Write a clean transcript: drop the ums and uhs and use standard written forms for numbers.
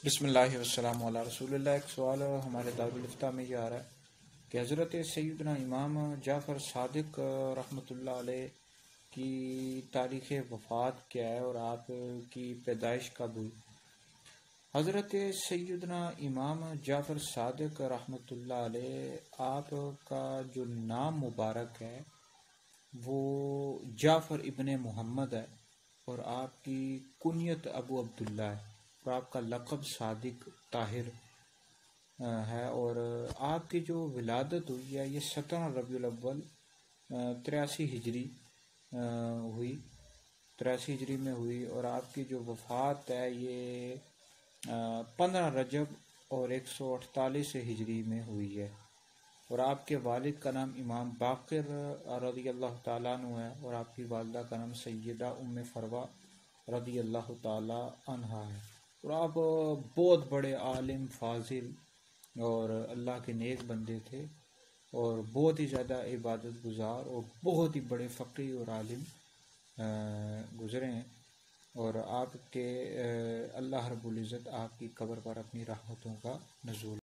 بسم اللہ والسلام علی رسول اللہ۔ ایک سوال ہمارے دارالفتہ میں یہ آ رہا ہے کہ حضرت سیدنا امام جعفر صادق رحمۃ اللہ علیہ کی تاریخ وفات کیا ہے اور آپ کی پیدائش کب ہوئی؟ حضرت سیدنا امام جعفر صادق رحمۃ اللہ علیہ، آپ کا جو نام مبارک ہے وہ جعفر ابن محمد ہے، اور آپ کی کنیت ابو عبداللہ ہے، اور آپ کا لقب صادق طاہر ہے، اور آپ کی جو ولادت ہوئی ہے یہ 17 ربیع الاول 83 ہجری ہوئی 83 ہجری میں ہوئی، اور آپ کی جو وفات ہے یہ 15 رجب اور 148 ہجری میں ہوئی ہے، اور آپ کے والد کا نام امام باقر رضی اللہ تعالیٰ عنہ ہے، اور آپ کی والدہ کا نام سیدہ ام فروہ رضی اللہ تعالیٰ عنہا ہے، اور آپ بہت بڑے عالم فاضل اور اللہ کے نیک بندے تھے، اور بہت ہی زیادہ عبادت گزار اور بہت ہی بڑے فقی اور عالم گزرے ہیں، اور آپ کے اللہ رب العزت آپ کی قبر پر اپنی رحمتوں کا نزول